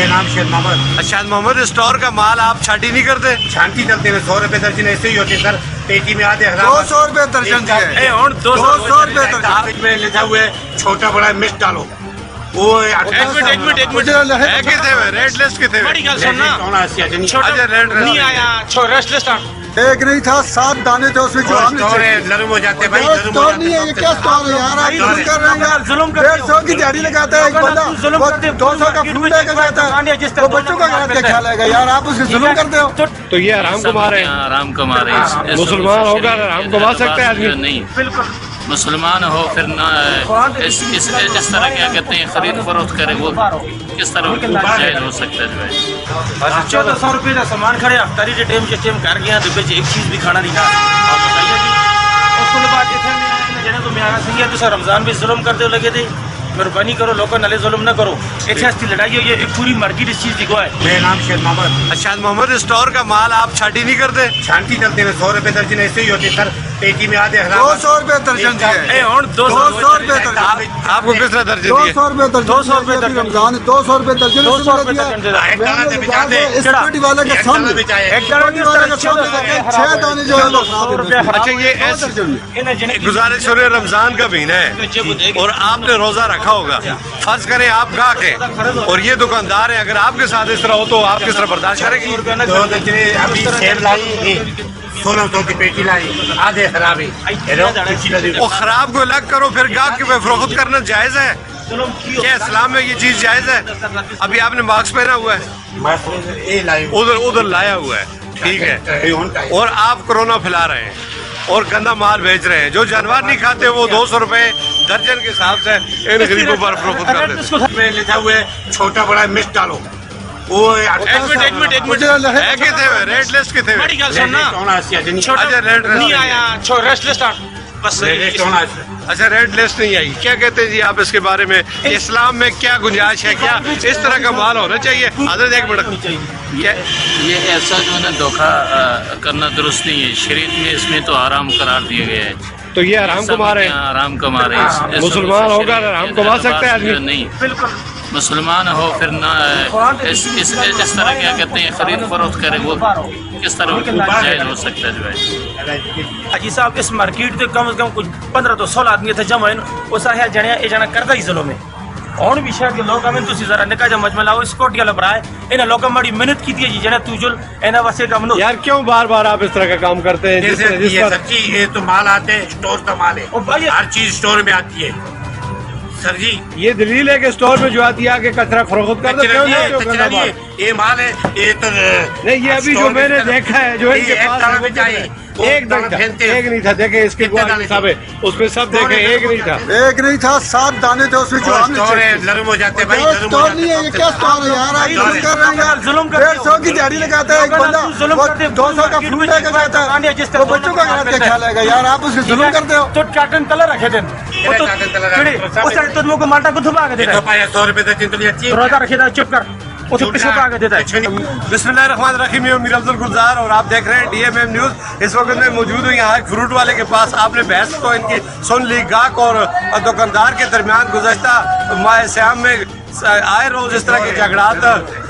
मेरा नाम शेख मोहम्मद। अच्छा मोहम्मद, स्टोर का माल आप छाटी नहीं करते? छांटी चलते हैं 100 रुपए दर्जन ऐसे ही होते सर। पेटी में आधे 200 रुपए दर्जन दिए। 200 रुपए दर्जन में लिखा हुआ है छोटा बड़ा मिर्च डालो। वो एक मिनट कितने हुए? रेट लिस्ट कितने हुए? अच्छा रेट नहीं आया। एक नहीं था, 7 दाने थे उसमें जो हमने नरम हो जाते हैं भाई। स्टोर नहीं है, ये क्या स्टोर है यार? आप जुल्म कर रहे हैं यार। 150 की दिहाड़ी लगाता है एक बंदा, वो 200 का फ्रूट लेकर जाता है, वो बच्चों का क्या ख्याल आएगा यार? आप उससे जुल्म करते हो। तो ये हराम कमा रहे हैं। हराम कमा रहे हैं। मुसलमान होगा हराम कमा सकता है आदमी? नहीं, मुसलमान हो फिर ना इस तरह क्या कहते हैं खरीद फरोख्त करे, वो किस तरह जायज हो सकता है जो है? 1400 रुपये का सामान खड़े अफ्तारी के टाइम कर गया तो एक चीज़ भी खाना नहीं खा। आप बताइए जी। उसके बाद इतने तो मैं सही है तो सर रमज़ान भी जुल्म करते लगे थे। मेहरबानी करो लोगों नाले जुल्म न करो। एक ऐसी लड़ाई हुई है, एक पूरी मार्केट इस चीज़ की गवाह है। मेरा नाम शेख मोहम्मद। अच्छा मोहम्मद, स्टोर का माल आप छाटी नहीं करते? छांटी चलते हैं 100 रुपए दर्जन ऐसे ही होते सर। पेटी में आधे 200 रुपए दर्जन दिए। 200 रुपए आपको किस तरह दर्जन दिए? 200 रुपए दर्जन। 200 रुपए दर्जन। रमजान 200 रुपए दर्जन। 200 रुपए दर्जन। सिक्योरिटी वाले के सामने सिक्योरिटी वाले के सामने 6 दाने जो है वो खराब है। अच्छा ये ऐसी गुजारिश हो रही है, रमजान का महीना है और आपने रोजा रखा होगा। फर्ज करें आप गाहक हैं और ये दुकानदार है, अगर आपके साथ इस तरह हो तो आप किस तरह बर्दाश्त करेंगे? 2 दर्जन अभी सेब लाई, 1600 की पेटी लाई, आधे खराब है। वो खराब को अलग करो, फिर गाहक की फरोख्त करना जायज है क्या? इस्लाम में ये चीज जायज है? अभी आपने मास्क पहना हुआ है, उधर लाया हुआ है, ठीक है, और आप कोरोना फैला रहे हैं और गंदा माल बेच रहे हैं। जो जानवर नहीं खाते वो 200 रुपए दर्जन के हिसाब से इन गरीबों पर फरोख्त कर देते हैं। लिखा हुआ है छोटा बड़ा मिर्च डालो। वो एक मिनट कितने हुए? रेट लिस्ट कितने हुए? अच्छा रेट नहीं आया। अच्छा रेट लिस्ट नहीं आई, क्या कहते हैं जी आप इसके बारे में? इस्लाम में क्या गुंजाइश है? क्या इस तरह का माल होना चाहिए? हजरत एक मिनट, ये ऐसा जो है ना धोखा करना दुरुस्त नहीं है। शरीयत में इसमें तो हराम करार दिया गया है। तो ये हराम कमा रहे हैं। हराम कमा रहे हैं। मुसलमान होगा हराम कमा सकता है आदमी? नहीं, मुसलमान हो फिर ना इस तरह क्या कहते हैं खरीद फरोख्त करे, वो किस तरह जायज हो सकता है जो है? अजी साहब इस मार्केट से कम से कम कुछ 15 तो 16 आदमी थे जमा वो सारे जने ये जना करता ही जिलों में और भी शहर के लोग हमें तुसी जरा निका जब मजमा लाओ स्कॉट गया लग रहा है। इन्हें लोगों बड़ी मेहनत की थी जी जना तुजुल एना वसे का मनो यार क्यों बार बार आप इस तरह का काम करते हैं? ये सच्ची ये तो माल आते हैं, स्टोर का माल है, हर चीज स्टोर में आती है सर जी। ये दलील है कि स्टोर में जो आती है आके कचरा फरोख्त कर देते हो। ये माल है, ये तो नहीं, ये अभी जो मैंने देखा है जो इनके पास एक नहीं था, देखे इसके साहब उसमें सब देखे एक नहीं था। एक नहीं था, 7 दाने थे उसमें जो हमने नरम हो जाते हैं भाई। स्टोर नहीं है, ये क्या स्टोर है यार? आप जुल्म कर रहे हैं यार। 150 की दिहाड़ी लगाता है एक बंदा, वो 200 का फ्रूट लेकर जाता है, वो बच्चों का क्या ख्याल आएगा यार? आप उससे जुल्म करते हो। तो काटन कलर रखे थे को माल्टा को धुपा के देता है। 100 रुपए दर्जन तो अच्छी रोजा रखे था, चुप कर आगे देता है। बिस्मिल्लाहिर्रहमानिर्रहीम, मैं मिर्ज़ा अब्दुल गुलजार और आप देख रहे हैं DMM न्यूज़। इस वक्त मैं मौजूद हूँ यहाँ एक फ्रूट वाले के पास। आपने बहस तो इनकी सुन ली। गाहक और दुकानदार के दरमियान गुज़श्ता माह सियाम में आए रोज इस तरह के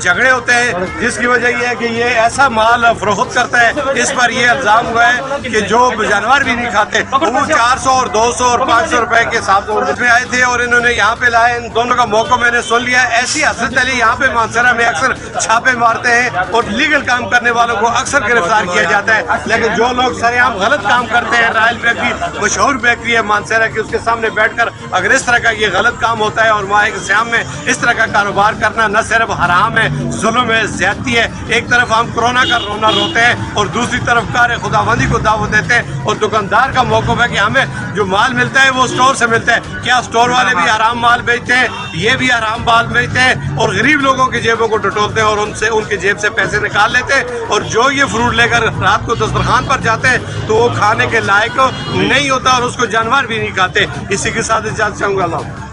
झगड़े होते हैं, जिसकी वजह ये है कि ये ऐसा माल फरोख्त करता है। इस पर ये इल्ज़ाम हुआ है कि जो जानवर भी नहीं खाते वो 400 और 200 और 500 रुपए के हिसाब से आए थे और इन्होंने यहाँ पे लाए। इन दोनों का मौका मैंने सुन लिया। ऐसी हसरत अली यहाँ पे मानसरा में अक्सर छापे मारते हैं और लीगल काम करने वालों को अक्सर गिरफ्तार किया जाता है, लेकिन जो लोग सरेआम गलत काम करते हैं, रॉयल बेकरी मशहूर बेकरी है मानसरा की, उसके सामने बैठकर अगर इस तरह का ये गलत काम होता है और माह सियाम में इस तरह का कारोबार करना न सिर्फ हराम है, जुल्म है, ज्यादती है। एक तरफ हम कोरोना का रोना रोते हैं और दूसरी तरफ कार खुदाबंदी को दावत देते हैं और दुकानदार का मौक़िफ़ है कि हमें जो माल मिलता है वो स्टोर से मिलता है। क्या स्टोर वाले भी हराम माल बेचते हैं? ये भी हराम माल बेचते हैं और गरीब लोगों की जेबों को टटोलते हैं और उनसे उनकी जेब से पैसे निकाल लेते हैं। और जो ये फ्रूट लेकर रात को दस्तरखान पर जाते हैं तो वो खाने के लायक नहीं होता और उसको जानवर भी नहीं खाते। इसी के साथ इजाज़त चाहूँगा।